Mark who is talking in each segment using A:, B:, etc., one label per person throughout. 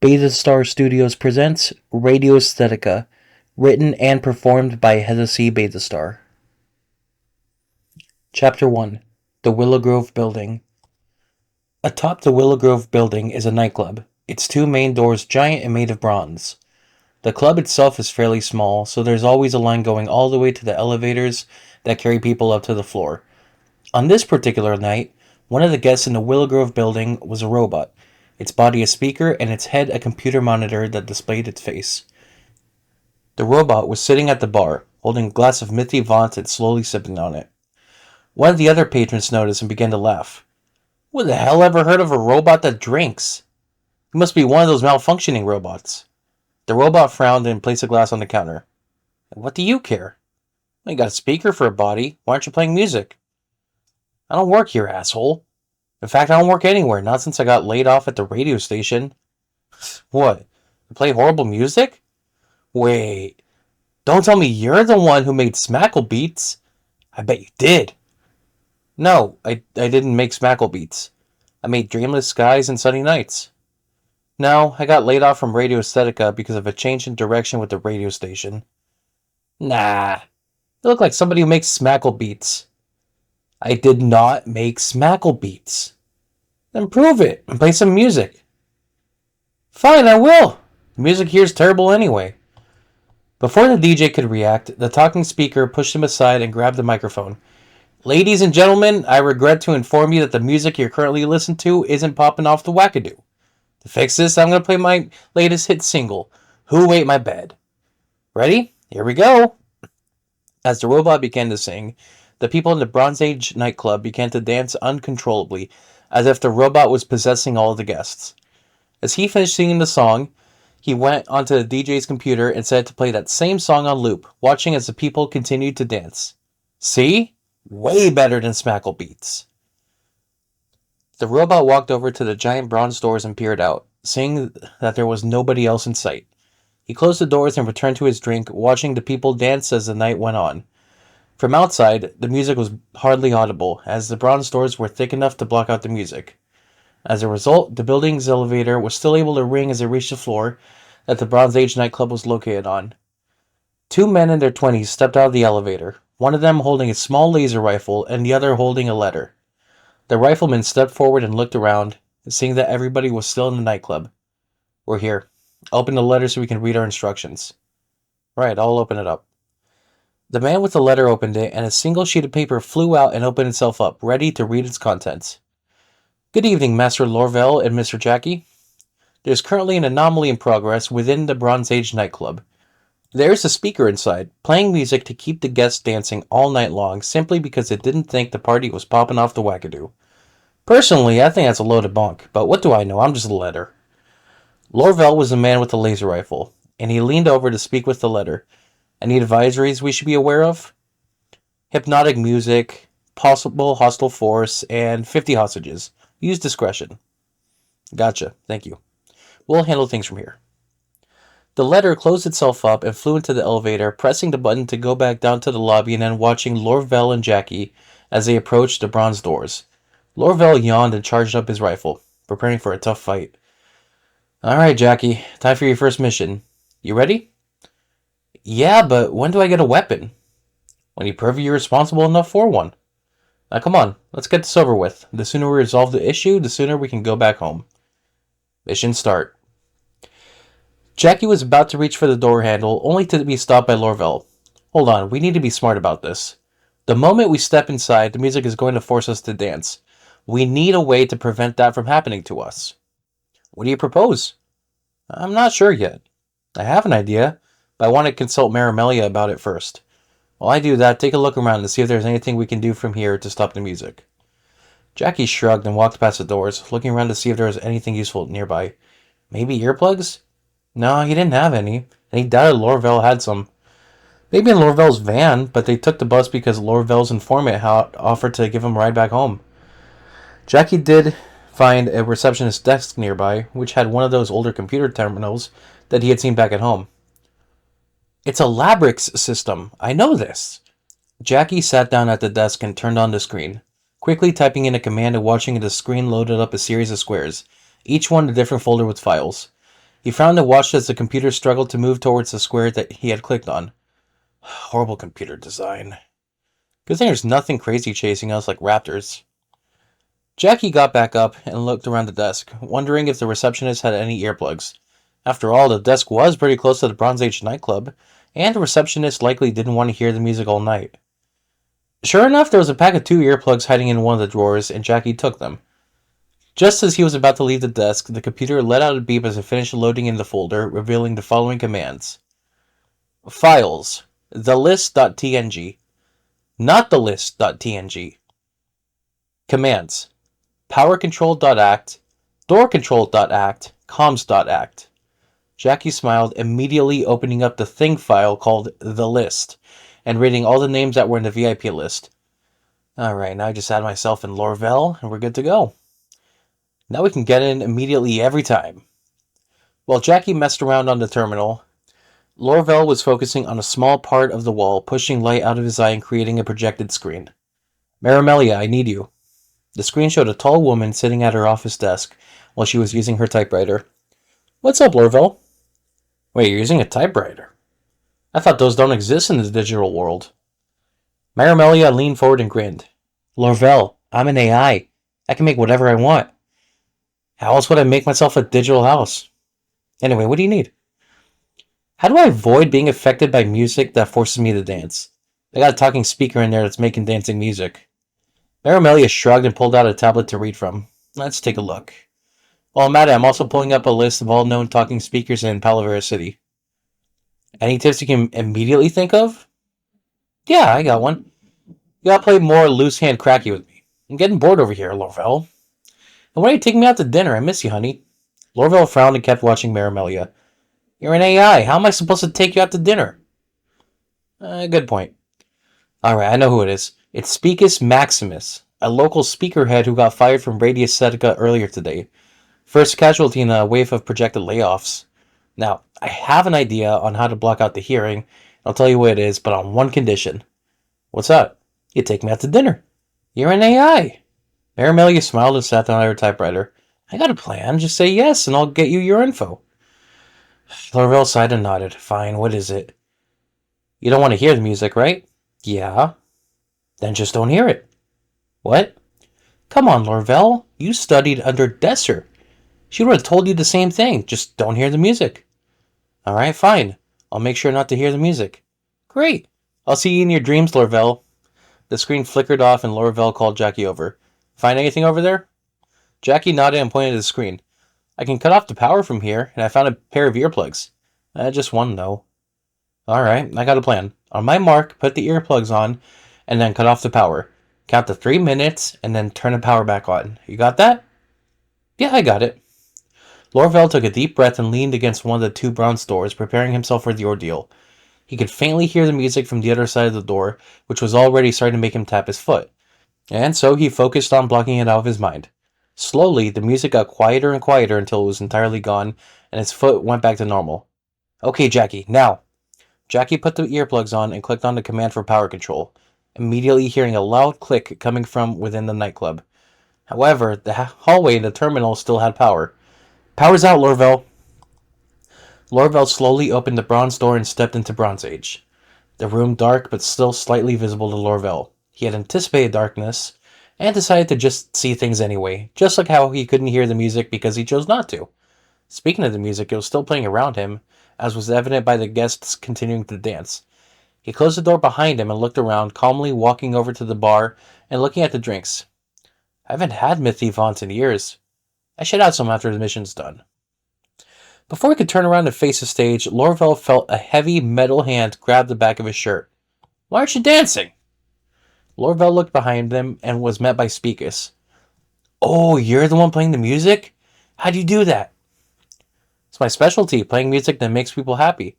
A: Beythastar Studios presents Radioaesthetica, written and performed by C. Beythastar. Chapter 1. The Willow Grove Building. Atop the Willow Grove Building is a nightclub, its two main doors giant and made of bronze. The club itself is fairly small, so there's always a line going all the way to the elevators that carry people up to the floor. On this particular night, one of the guests in the Willow Grove Building was a robot, its body a speaker and its head a computer monitor that displayed its face. The robot was sitting at the bar, holding a glass of Mithy Vaunt and slowly sipping on it. One of the other patrons noticed and began to laugh. Who the hell ever heard of a robot that drinks? He must be one of those malfunctioning robots. The robot frowned and placed a glass on the counter. What do you care? You got a speaker for a body. Why aren't you playing music? I don't work here, asshole. In fact, I don't work anywhere, not since I got laid off at the radio station. What? You play horrible music? Wait, don't tell me you're the one who made Smackle Beats. I bet you did. No, I didn't make Smackle Beats. I made Dreamless Skies and Sunny Nights. No, I got laid off from Radioaesthetica because of a change in direction with the radio station. Nah, you look like somebody who makes Smackle Beats. I did not make Smackle Beats. Then prove it and play some music. Fine, I will. The music here's terrible anyway. Before the DJ could react, the talking speaker pushed him aside and grabbed the microphone. Ladies and gentlemen, I regret to inform you that the music you're currently listening to isn't popping off the wackadoo. To fix this, I'm going to play my latest hit single, Who Ate My Bed? Ready? Here we go. As the robot began to sing, the people in the Bronze Age nightclub began to dance uncontrollably, as if the robot was possessing all of the guests. As he finished singing the song, he went onto the DJ's computer and set it to play that same song on loop, watching as the people continued to dance. See? Way better than Smackle Beats. The robot walked over to the giant bronze doors and peered out, seeing that there was nobody else in sight. He closed the doors and returned to his drink, watching the people dance as the night went on. From outside, the music was hardly audible, as the bronze doors were thick enough to block out the music. As a result, the building's elevator was still able to ring as it reached the floor that the Bronze Age nightclub was located on. Two men in their 20s stepped out of the elevator, one of them holding a small laser rifle and the other holding a letter. The rifleman stepped forward and looked around, seeing that everybody was still in the nightclub. We're here. Open the letter so we can read our instructions. Right, I'll open it up. The man with the letter opened it, and a single sheet of paper flew out and opened itself up, ready to read its contents. Good evening, Master Laurvelle and Mr. Jackie. There's currently an anomaly in progress within the Bronze Age nightclub. There's a speaker inside, playing music to keep the guests dancing all night long simply because it didn't think the party was popping off the wackadoo. Personally, I think that's a load of bunk, but what do I know? I'm just a letter. Laurvelle was the man with the laser rifle, and he leaned over to speak with the letter. Any advisories we should be aware of? Hypnotic music, possible hostile force, and 50 hostages. Use discretion. Gotcha, thank you. We'll handle things from here. The letter closed itself up and flew into the elevator, pressing the button to go back down to the lobby and then watching Laurvelle and Jackie as they approached the bronze doors. Laurvelle yawned and charged up his rifle, preparing for a tough fight. Alright, Jackie, time for your first mission. You ready? Yeah, but when do I get a weapon? When you prove you're responsible enough for one. Now come on, let's get this over with. The sooner we resolve the issue, the sooner we can go back home. Mission start. Jackie was about to reach for the door handle, only to be stopped by Laurvelle. Hold on, we need to be smart about this. The moment we step inside, the music is going to force us to dance. We need a way to prevent that from happening to us. What do you propose? I'm not sure yet. I have an idea, but I want to consult Marimelia about it first. While I do that, take a look around and see if there's anything we can do from here to stop the music. Jackie shrugged and walked past the doors, looking around to see if there was anything useful nearby. Maybe earplugs? No, he didn't have any, and he doubted Laurvelle had some. Maybe in Laurvelle's van, but they took the bus because Laurvelle's informant had offered to give him a ride back home. Jackie did find a receptionist's desk nearby, which had one of those older computer terminals that he had seen back at home. It's a Labrix system. I know this. Jackie sat down at the desk and turned on the screen, quickly typing in a command and watching the screen loaded up a series of squares, each one a different folder with files. He frowned and watched as the computer struggled to move towards the square that he had clicked on. Horrible computer design. Good thing there's nothing crazy chasing us like raptors. Jackie got back up and looked around the desk, wondering if the receptionist had any earplugs. After all, the desk was pretty close to the Bronze Age nightclub, and the receptionist likely didn't want to hear the music all night. Sure enough, there was a pack of 2 earplugs hiding in one of the drawers, and Jackie took them. Just as he was about to leave the desk, the computer let out a beep as it finished loading in the folder, revealing the following commands. Files. thelist.tng. Not the list.tng. Commands. Powercontrol.act, doorcontrol.act, comms.act. Jackie smiled, immediately opening up the thing file called The List, and reading all the names that were in the VIP list. Alright, now I just add myself in Laurvelle, and we're good to go. Now we can get in immediately every time. While Jackie messed around on the terminal, Laurvelle was focusing on a small part of the wall, pushing light out of his eye and creating a projected screen. Marimelia, I need you. The screen showed a tall woman sitting at her office desk while she was using her typewriter. What's up, Laurvelle? Wait, you're using a typewriter? I thought those don't exist in the digital world. Marimelia leaned forward and grinned. Laurvelle, I'm an AI. I can make whatever I want. How else would I make myself a digital house? Anyway, what do you need? How do I avoid being affected by music that forces me to dance? I got a talking speaker in there that's making dancing music. Marimelia shrugged and pulled out a tablet to read from. Let's take a look. While I'm at it, I'm also pulling up a list of all known talking speakers in Palavera City. Any tips you can immediately think of? Yeah, I got one. You gotta play more loose hand cracky with me. I'm getting bored over here, Laurvelle. And why don't you take me out to dinner? I miss you, honey. Laurvelle frowned and kept watching Marimelia. You're an AI. How am I supposed to take you out to dinner? Good point. Alright, I know who it is. It's Speakus Maximus, a local speakerhead who got fired from Radioaesthetica earlier today. First casualty in a wave of projected layoffs. Now, I have an idea on how to block out the hearing. I'll tell you what it is, but on one condition. What's that? You take me out to dinner. You're an AI. Marimelia smiled and sat down at her typewriter. I got a plan. Just say yes, and I'll get you your info. Laurvelle sighed and nodded. Fine, what is it? You don't want to hear the music, right? Yeah. Then just don't hear it. What? Come on, Laurvelle. You studied under Desser. She would have told you the same thing. Just don't hear the music. Alright, fine. I'll make sure not to hear the music. Great. I'll see you in your dreams, Laurvelle. The screen flickered off and Laurvelle called Jackie over. Find anything over there? Jackie nodded and pointed to the screen. I can cut off the power from here, and I found a pair of earplugs. Just one, though. Alright, I got a plan. On my mark, put the earplugs on, and then cut off the power. Count to 3 minutes, and then turn the power back on. You got that? Yeah, I got it. Laurvelle took a deep breath and leaned against one of the 2 bronze doors, preparing himself for the ordeal. He could faintly hear the music from the other side of the door, which was already starting to make him tap his foot. And so he focused on blocking it out of his mind. Slowly, the music got quieter and quieter until it was entirely gone, and his foot went back to normal. Okay, Jackie, now. Jackie put the earplugs on and clicked on the command for power control, immediately hearing a loud click coming from within the nightclub. However, the hallway in the terminal still had power. Power's out, Laurvelle. Laurvelle slowly opened the bronze door and stepped into Bronze Age. The room dark but still slightly visible to Laurvelle. He had anticipated darkness, and decided to just see things anyway, just like how he couldn't hear the music because he chose not to. Speaking of the music, it was still playing around him, as was evident by the guests continuing to dance. He closed the door behind him and looked around, calmly walking over to the bar and looking at the drinks. I haven't had Mythivant in years. I should have some after the mission's done. Before he could turn around and face the stage, Laurvelle felt a heavy metal hand grab the back of his shirt. Why aren't you dancing? Laurvelle looked behind them and was met by Speakus. Oh, you're the one playing the music? How do you do that? It's my specialty, playing music that makes people happy.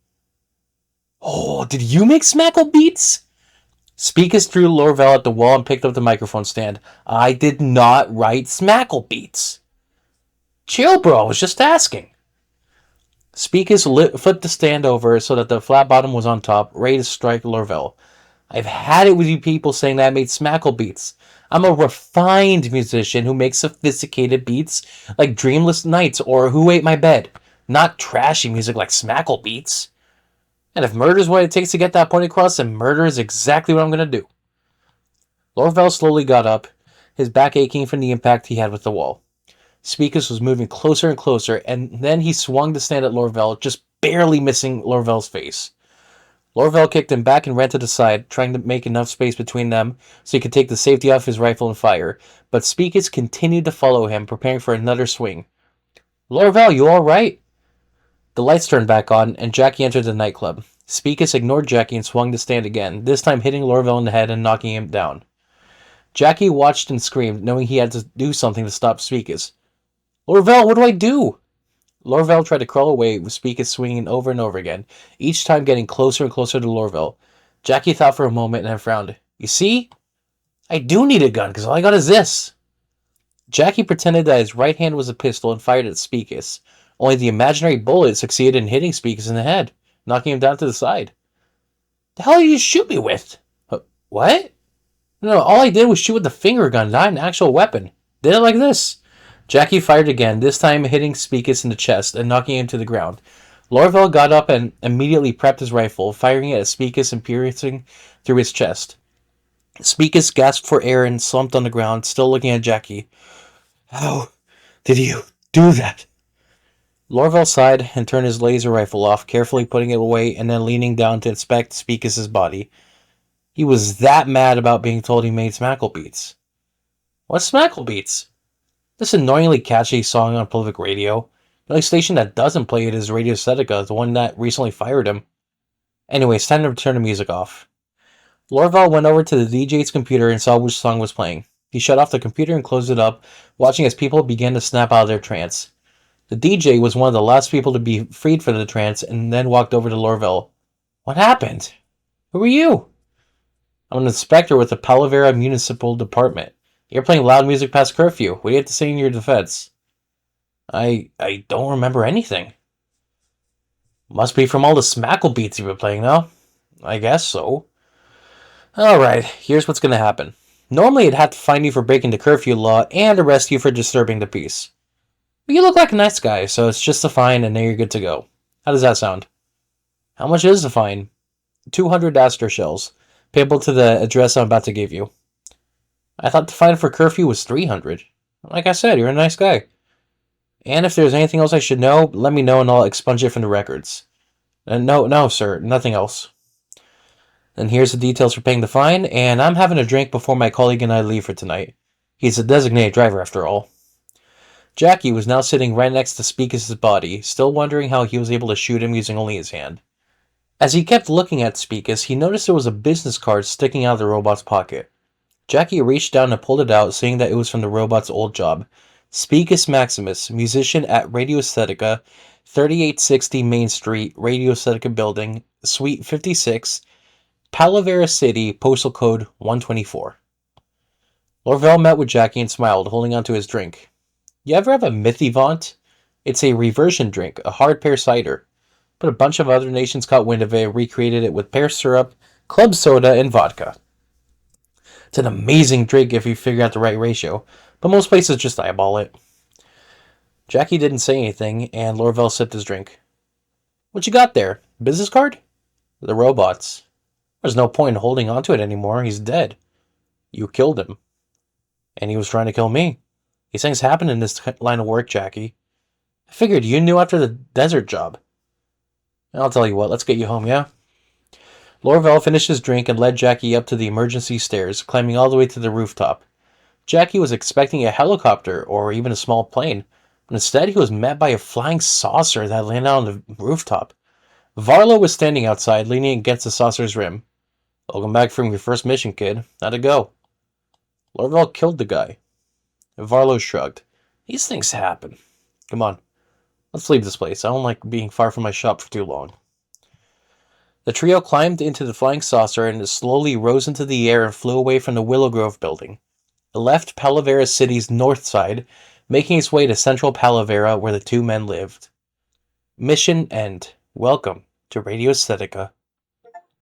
A: Oh, did you make Smackle beats? Speakus threw Laurvelle at the wall and picked up the microphone stand. I did not write Smackle beats. Chill, bro, I was just asking. Speakus flipped the stand over so that the flat bottom was on top, ready to strike Laurvelle. I've had it with you people saying that I made Smackle beats. I'm a refined musician who makes sophisticated beats like Dreamless Nights or Who Ate My Bed. not trashy music like Smackle beats. And if murder is what it takes to get that point across, then murder is exactly what I'm going to do. Laurvelle slowly got up, his back aching from the impact he had with the wall. Speakus was moving closer and closer, and then he swung to stand at Laurvelle, just barely missing Laurvelle's face. Laurvelle kicked him back and ran to the side, trying to make enough space between them so he could take the safety off his rifle and fire, but Speakus continued to follow him, preparing for another swing. Laurvelle, you alright? The lights turned back on, and Jackie entered the nightclub. Speakus ignored Jackie and swung to stand again, this time hitting Laurvelle in the head and knocking him down. Jackie watched and screamed, knowing he had to do something to stop Speakus. Laurvelle, what do I do? Laurvelle tried to crawl away, with Speakus swinging over and over again, each time getting closer and closer to Laurvelle. Jackie thought for a moment and then frowned. You see? I do need a gun, because all I got is this. Jackie pretended that his right hand was a pistol and fired at Speakus. Only the imaginary bullet succeeded in hitting Speakus in the head, knocking him down to the side. The hell did you shoot me with? What? No, all I did was shoot with the finger gun, not an actual weapon. Did it like this. Jackie fired again, this time hitting Speakus in the chest and knocking him to the ground. Laurvelle got up and immediately prepped his rifle, firing it at Speakus and piercing through his chest. Speakus gasped for air and slumped on the ground, still looking at Jackie. How did you do that? Laurvelle sighed and turned his laser rifle off, carefully putting it away and then leaning down to inspect Speakus' body. He was that mad about being told he made Smackle beats. What's Smackle beats? This annoyingly catchy song on public radio. The only station that doesn't play it is Radioaesthetica, the one that recently fired him. Anyway, it's time to turn the music off. Laurvelle went over to the DJ's computer and saw which song was playing. He shut off the computer and closed it up, watching as people began to snap out of their trance. The DJ was one of the last people to be freed from the trance and then walked over to Laurvelle. What happened? Who are you? I'm an inspector with the Palavera Municipal Department. You're playing loud music past curfew. What do you have to say in your defense? I don't remember anything. Must be from all the Smackle beats you've been playing, though. I guess so. Alright, here's what's gonna happen. Normally I'd have to fine you for breaking the curfew law and arrest you for disturbing the peace. But you look like a nice guy, so it's just a fine and then you're good to go. How does that sound? How much is the fine? 200 aster shells, payable to the address I'm about to give you. I thought the fine for curfew was 300. Like I said, you're a nice guy. And if there's anything else I should know, let me know and I'll expunge it from the records. No, sir, nothing else. Then here's the details for paying the fine, and I'm having a drink before my colleague and I leave for tonight. He's a designated driver after all. Jackie was now sitting right next to Speakus' body, still wondering how he was able to shoot him using only his hand. As he kept looking at Speakus, he noticed there was a business card sticking out of the robot's pocket. Jackie reached down and pulled it out, seeing that it was from the robot's old job. Speakus Maximus, musician at Radioaesthetica, 3860 Main Street, Radioaesthetica Building, Suite 56, Palavera City, postal code 124. Laurvelle met with Jackie and smiled, holding onto his drink. You ever have a Mythivant? It's a reversion drink, a hard pear cider. But a bunch of other nations caught wind of it and recreated it with pear syrup, club soda, and vodka. It's an amazing drink if you figure out the right ratio, but most places just eyeball it. Jackie didn't say anything, and Laurvelle sipped his drink. What you got there? Business card? The robot's. There's no point in holding onto it anymore. He's dead. You killed him. And he was trying to kill me. These things happen in this line of work, Jackie. I figured you knew after the desert job. I'll tell you what, let's get you home, yeah? Laurvelle finished his drink and led Jackie up to the emergency stairs, climbing all the way to the rooftop. Jackie was expecting a helicopter or even a small plane, but instead he was met by a flying saucer that landed on the rooftop. Varlo was standing outside, leaning against the saucer's rim. Welcome back from your first mission, kid. How'd it go? Laurvelle killed the guy. Varlo shrugged. These things happen. Come on. Let's leave this place. I don't like being far from my shop for too long. The trio climbed into the flying saucer and it slowly rose into the air and flew away from the Willow Grove building. It left Palavera City's north side, making its way to central Palavera where the two men lived. Mission end. Welcome to Radioaesthetica.